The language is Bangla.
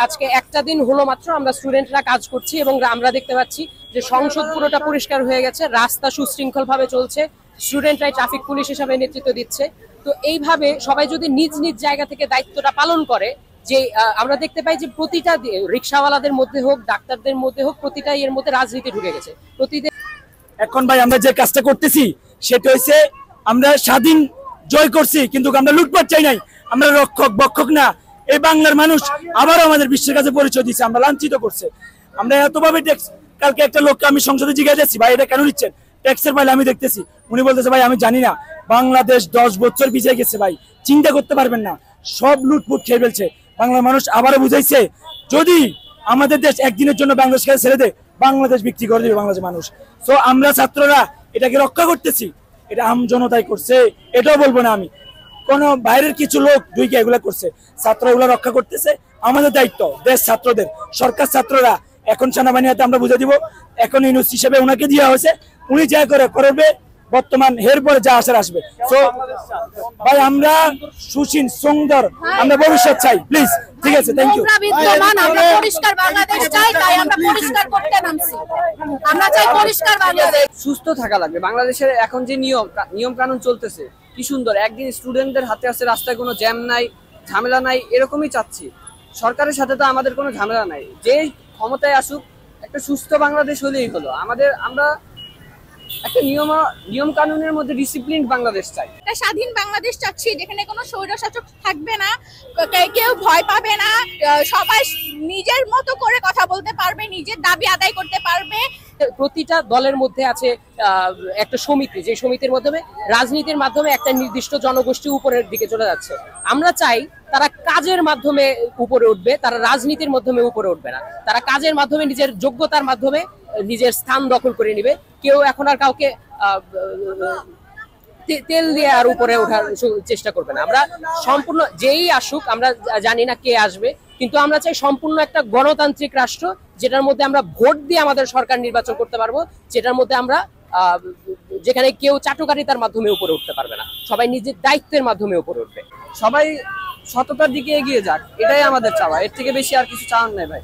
আজকে একটা দিন হলো মাত্র আমরা স্টুডেন্টরা কাজ করছি এবং আমরা দেখতে পাচ্ছি যে সংসদ পুরোটা পরিষ্কার হয়ে গেছে, রাস্তা সুশৃঙ্খল ভাবে চলছে, স্টুডেন্টরাই ট্রাফিক পুলিশ হিসাবে নেতৃত্ব দিচ্ছে। তো এইভাবে সবাই যদি নিজ নিজ জায়গা থেকে দায়িত্বটা পালন করে, যে আমরা দেখতে পাই যে প্রতিটা রিক্সাওয়ালাদের মধ্যে হোক, ডাক্তারদের মধ্যে হোক, প্রতিটা এর মধ্যে রাজনীতি ঢুকে গেছে। প্রতিদিন এখন ভাই আমরা যে কাজটা করতেছি সেটা হচ্ছে আমরা স্বাধীন জয় করছি, কিন্তু আমরা লুটপাট চাই নাই, আমরা রক্ষক বক্ষক না। এই বাংলার মানুষ আবারও আমাদের বিশ্বের কাছে পরিচয় দিচ্ছে, আমরা লাঞ্ছিত করছে। আমরা এতভাবে ট্যাক্স, কালকে একটা লোককে আমি সংসদে জিজ্ঞাসা ভাই এটা কেন নিচ্ছেন ট্যাক্সের ফাইল, আমি দেখতেছি, উনি বলতেছে ভাই আমি জানি না, বাংলাদেশ 10 বছর পিছিয়ে গেছে ভাই, চিন্তা করতে পারবেন না, সব লুটপুট খেয়ে ফেলছে। বাংলার মানুষ আবারও বুঝাইছে যদি আমাদের দেশ একদিনের জন্য বাংলাদেশ কাছে ছেড়ে দেয়, বাংলাদেশ বিক্রি করে দেবে বাংলাদেশের মানুষ। তো আমরা ছাত্ররা এটাকে রক্ষা করতেছি, এটা আম জনতাই করছে, এটাও বলবো না আমি, কোন বাইরের কিছু লোক দুইকে এগুলা করছে, ছাত্ররা এগুলা রক্ষা করতেছে। আমাদের দায়িত্ব দেশ ছাত্রদের, সরকার ছাত্ররা এখন সেনাবাহিনী হাতে আমরা বুঝে দিব, এখন ইউনুস হিসেবে উনাকে দেওয়া হয়েছে, উনি যা করবে বর্তমান এরপরে যা আসার আসবে। তো ভাই আমরা সুশীল সুন্দর আমরা ভবিষ্যৎ চাই, প্লিজ। ঠিক আছে, থ্যাংক ইউ। আমরা পরিষ্কার বাংলাদেশ চাই, তাই আমরা পরিষ্কার করতে নামছি। আমরা চাই পরিষ্কার বাংলাদেশ। সুস্থ থাকা লাগবে। বাংলাদেশের এখন যে নিয়ম কানুন চলতেছে কি সুন্দর, একদিন স্টুডেন্টদের হাতে আছে, রাস্তায় কোনো জ্যাম নাই, ঝামেলা নাই, এরকমই চাচ্ছি। সরকারের সাথে তো আমাদের কোনো ঝামেলা নাই, যে ক্ষমতায় আসুক, একটা সুস্থ বাংলাদেশ হলেই হলো। আমরা একটা নিয়ম কানুনের মধ্যে ডিসিপ্লিন বাংলাদেশ চাই, একটা স্বাধীন বাংলাদেশ চাচ্ছি, যেখানে কোনো স্বৈরশাসক থাকবে না, কেউ ভয় পাবে না, সবাই নিজের মতো করে কথা বলতে পারবে, নিজের দাবি আদায় করতে পারবে। প্রতিটা দলের মধ্যে আছে একটা সমিতি, যে সমিতির মাধ্যমে রাজনীতির মাধ্যমে একটা নির্দিষ্ট জনগোষ্ঠী উপরের দিকে চলে যাচ্ছে। আমরা চাই তারা কাজের মাধ্যমে উপরে উঠবে, তারা রাজনীতির মাধ্যমে উপরে উঠবে না, তারা কাজের মাধ্যমে নিজের যোগ্যতার মাধ্যমে নিজের স্থান দখল করে নিবে। কেউ এখন আর কাউকে তেল দিয়ে আর উপরে ওঠার চেষ্টা করবে না। আমরা সম্পূর্ণ, যেই আসুক, আমরা জানি না কে আসবে, কিন্তু আমরা চাই সম্পূর্ণ একটা গণতান্ত্রিক রাষ্ট্র, যেটার মধ্যে আমরা ভোট দিয়ে আমাদের সরকার নির্বাচন করতে পারবো, যেটার মধ্যে আমরা যেখানে কেউ চাটুকারিতার মাধ্যমে উপরে উঠতে পারবে না, সবাই নিজের দায়িত্বের মাধ্যমে উপরে উঠবে। সবাই সততার দিকে এগিয়ে যাক, এটাই আমাদের চাওয়া, এর থেকে বেশি আর কিছু চাওয়ার নেই ভাই।